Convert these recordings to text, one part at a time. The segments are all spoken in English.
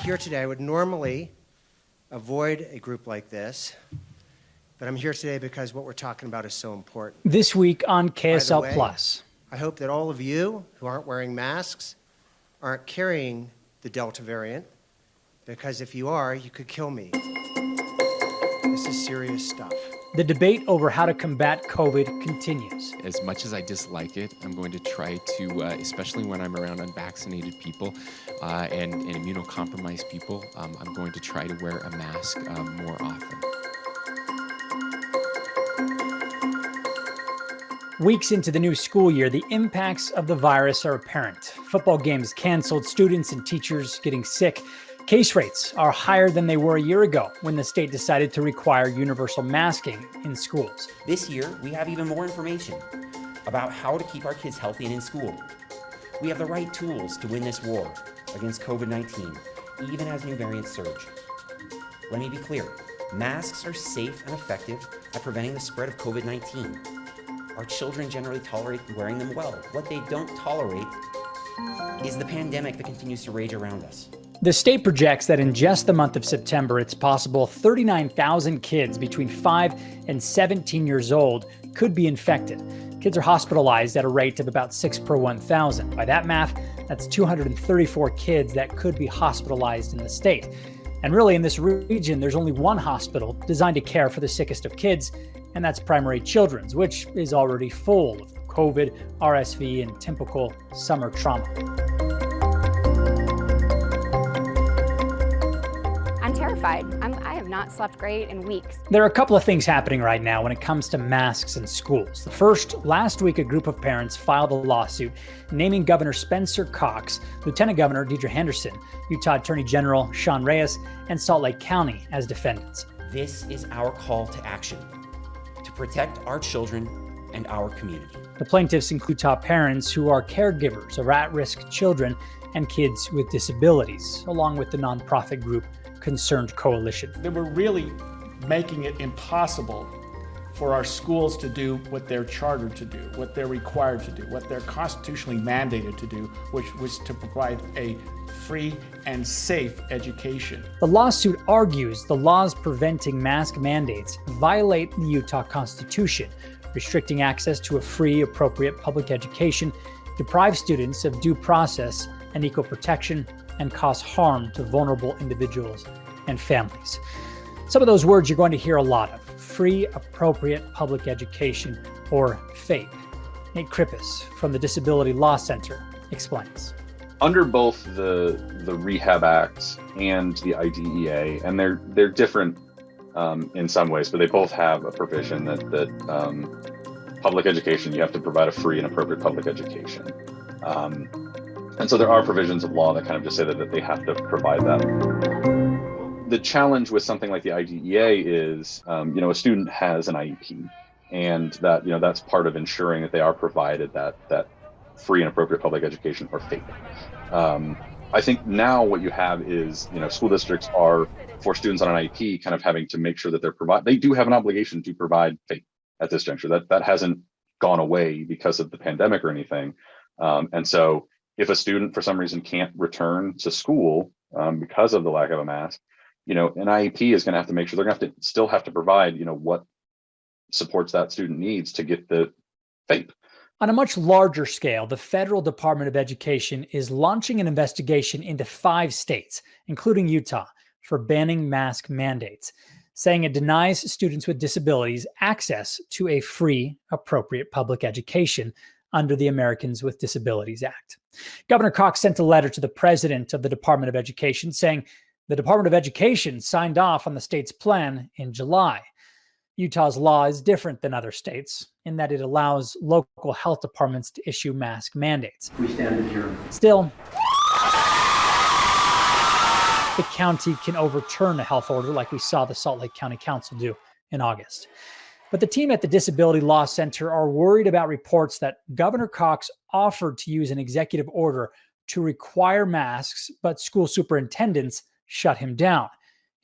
here today. I would normally avoid a group like this, but I'm here today because what we're talking about is so important. This week on KSL By the way, Plus. I hope that all of you who aren't wearing masks aren't carrying the Delta variant, because if you are, you could kill me. This is serious stuff. The debate over how to combat COVID continues. As much as I dislike it, I'm going to try to, especially when I'm around unvaccinated people and immunocompromised people, I'm going to try to wear a mask more often. Weeks into the new school year, the impacts of the virus are apparent. Football games canceled, students and teachers getting sick. Case rates are higher than they were a year ago when the state decided to require universal masking in schools. This year, we have even more information about how to keep our kids healthy and in school. We have the right tools to win this war against COVID-19, even as new variants surge. Let me be clear, masks are safe and effective at preventing the spread of COVID-19. Our children generally tolerate wearing them well. What they don't tolerate is the pandemic that continues to rage around us. The state projects that in just the month of September, it's possible 39,000 kids between 5 and 17 years old could be infected. Kids are hospitalized at a rate of about 6 per 1,000. By that math, that's 234 kids that could be hospitalized in the state. And really, in this region, there's only one hospital designed to care for the sickest of kids, and that's Primary Children's, which is already full of COVID, RSV, and typical summer trauma. I'm terrified. I have not slept great in weeks. There are a couple of things happening right now when it comes to masks in schools. The first, last week, a group of parents filed a lawsuit naming Governor Spencer Cox, Lieutenant Governor Deidre Henderson, Utah Attorney General Sean Reyes, and Salt Lake County as defendants. This is our call to action to protect our children and our community. The plaintiffs include Utah parents who are caregivers of at-risk children and kids with disabilities, along with the nonprofit group Concerned Coalition. They were really making it impossible for our schools to do what they're chartered to do, what they're required to do, what they're constitutionally mandated to do, which was to provide a free and safe education. The lawsuit argues the laws preventing mask mandates violate the Utah Constitution, restricting access to a free, appropriate public education, deprive students of due process and equal protection, and cause harm to vulnerable individuals and families. Some of those words you're going to hear a lot of: free, appropriate public education, or FAPE. Nate Krippis from the Disability Law Center explains. Under both the Rehab Act and the IDEA, and they're different in some ways, but they both have a provision that public education, you have to provide a free and appropriate public education. And so there are provisions of law that kind of just say that they have to provide that. The challenge with something like the IDEA is, a student has an IEP, and that, that's part of ensuring that they are provided that free and appropriate public education, or FAPE. I think now what you have is, school districts are, for students on an IEP, kind of having to make sure that they do have an obligation to provide FAPE at this juncture. That hasn't gone away because of the pandemic or anything. And so if a student for some reason can't return to school because of the lack of a mask, an IEP is going to have to make sure they're going to still have to provide, what supports that student needs to get the FAPE. On a much larger scale, the Federal Department of Education is launching an investigation into 5 states, including Utah, for banning mask mandates, saying it denies students with disabilities access to a free, appropriate public education under the Americans with Disabilities Act. Governor Cox sent a letter to the president of the Department of Education saying the Department of Education signed off on the state's plan in July. Utah's law is different than other states in that it allows local health departments to issue mask mandates. We stand adjourned. Still, the county can overturn a health order like we saw the Salt Lake County Council do in August. But the team at the Disability Law Center are worried about reports that Governor Cox offered to use an executive order to require masks, but school superintendents shut him down.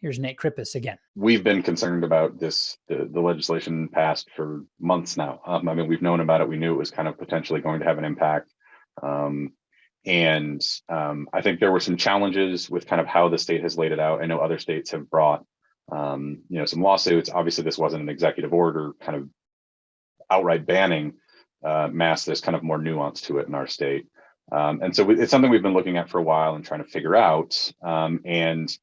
Here's Nate Krippis again. We've been concerned about this, the legislation passed for months now. We've known about it. We knew it was kind of potentially going to have an impact. And I think there were some challenges with kind of how the state has laid it out. I know other states have brought, some lawsuits. Obviously, this wasn't an executive order kind of outright banning masks. There's kind of more nuance to it in our state. And so it's something we've been looking at for a while and trying to figure out. And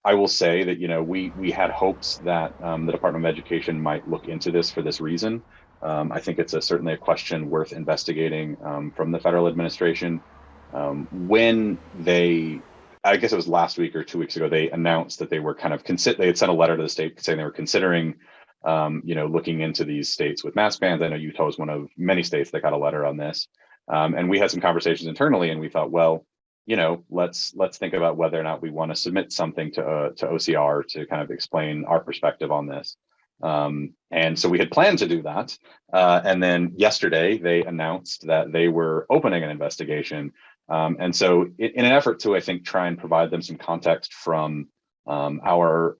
I will say that, we had hopes that the Department of Education might look into this for this reason. I think it's certainly a question worth investigating from the federal administration. When I guess it was last week or 2 weeks ago, they announced that they were they had sent a letter to the state saying they were considering, looking into these states with mask bans. I know Utah was one of many states that got a letter on this. And we had some conversations internally, and we thought, well, let's think about whether or not we want to submit something to OCR to kind of explain our perspective on this. And so we had planned to do that. And then yesterday they announced that they were opening an investigation. And so in an effort to, I think, try and provide them some context from our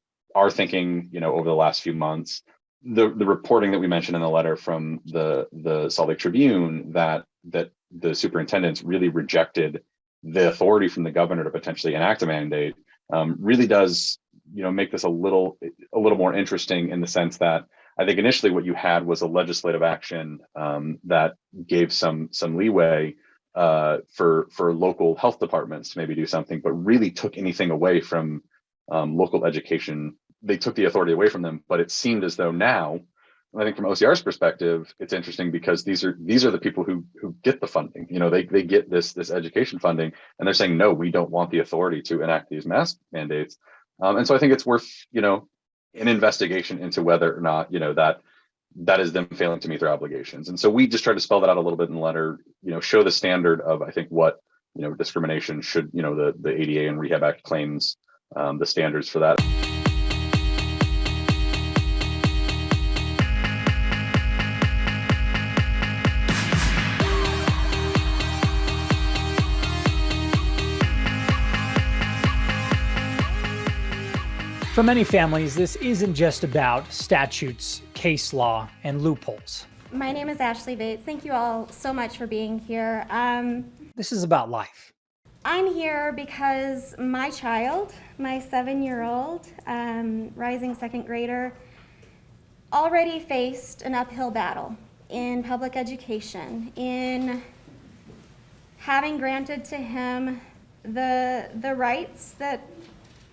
thinking, over the last few months, the reporting that we mentioned in the letter from the Salt Lake Tribune that the superintendents really rejected the authority from the governor to potentially enact a mandate really does, make this a little more interesting, in the sense that I think initially what you had was a legislative action that gave some leeway for local health departments to maybe do something, but really took anything away from local education. They took the authority away from them. But it seemed as though now, I think from OCR's perspective, it's interesting because these are the people who get the funding. They get this education funding, and they're saying, no, we don't want the authority to enact these mask mandates. And so I think it's worth, an investigation into whether or not, that is them failing to meet their obligations. And so we just try to spell that out a little bit in the letter, show the standard of, I think, what, discrimination should, the ADA and Rehab Act claims, the standards for that. For many families, this isn't just about statutes, case law, and loopholes. My name is Ashley Bates. Thank you all so much for being here. This is about life. I'm here because my child, my 7-year-old, rising second grader, already faced an uphill battle in public education, in having granted to him the rights that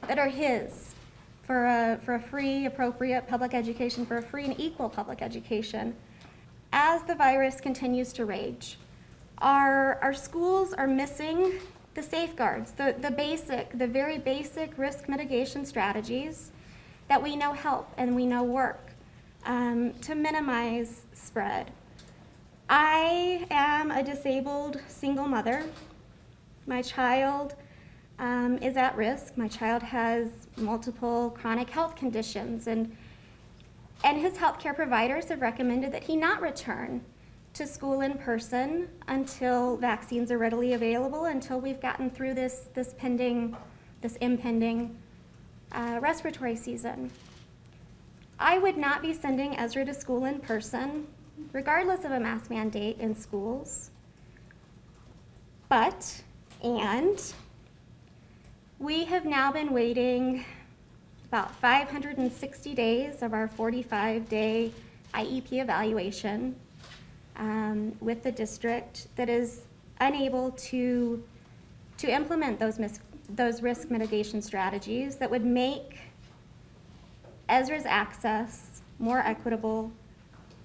are his for a free, appropriate public education, for a free and equal public education. As the virus continues to rage, our schools are missing the safeguards, the very basic risk mitigation strategies that we know help and we know work to minimize spread. I am a disabled single mother. My child is at risk. My child has multiple chronic health conditions, and his healthcare providers have recommended that he not return to school in person until vaccines are readily available, until we've gotten through this impending respiratory season. I would not be sending Ezra to school in person, regardless of a mask mandate in schools. And we have now been waiting about 560 days of our 45-day IEP evaluation with the district that is unable to implement those risk mitigation strategies that would make Ezra's access more equitable,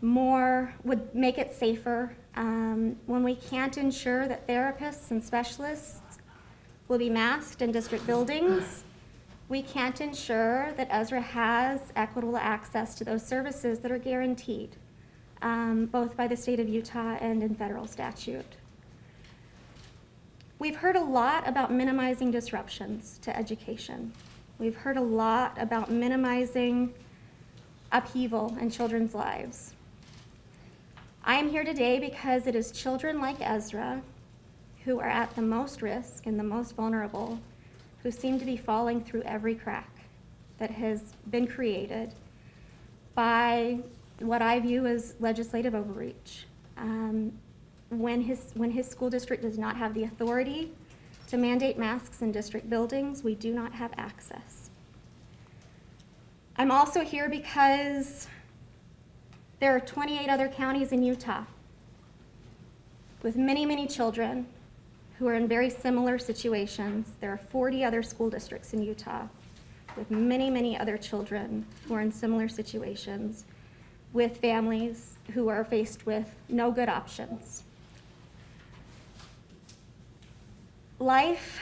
would make it safer. When we can't ensure that therapists and specialists will be masked in district buildings, we can't ensure that Ezra has equitable access to those services that are guaranteed, both by the state of Utah and in federal statute. We've heard a lot about minimizing disruptions to education. We've heard a lot about minimizing upheaval in children's lives. I am here today because it is children like Ezra who are at the most risk and the most vulnerable, who seem to be falling through every crack that has been created by what I view as legislative overreach. when his school district does not have the authority to mandate masks in district buildings, we do not have access. I'm also here because there are 28 other counties in Utah with many, many children who are in very similar situations. There are 40 other school districts in Utah with many, many other children who are in similar situations, with families who are faced with no good options. Life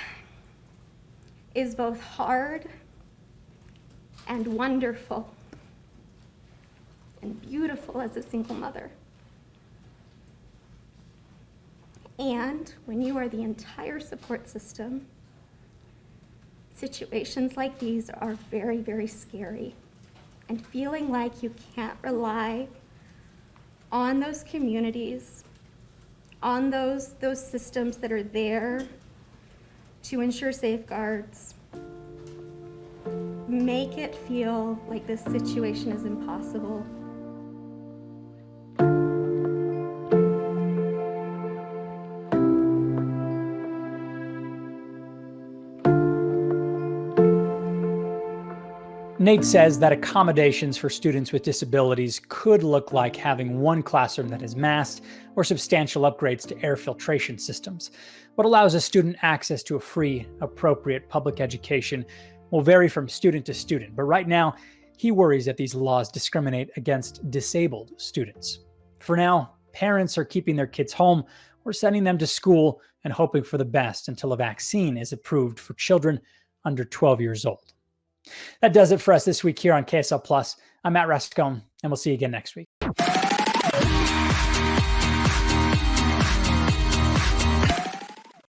is both hard and wonderful and beautiful as a single mother. And when you are the entire support system, situations like these are very, very scary. And feeling like you can't rely on those communities, on those systems that are there to ensure safeguards, make it feel like this situation is impossible. Nate says that accommodations for students with disabilities could look like having one classroom that is masked or substantial upgrades to air filtration systems. What allows a student access to a free, appropriate public education will vary from student to student, but right now, he worries that these laws discriminate against disabled students. For now, parents are keeping their kids home or sending them to school and hoping for the best until a vaccine is approved for children under 12 years old. That does it for us this week here on KSL Plus. I'm Matt Rascone, and we'll see you again next week.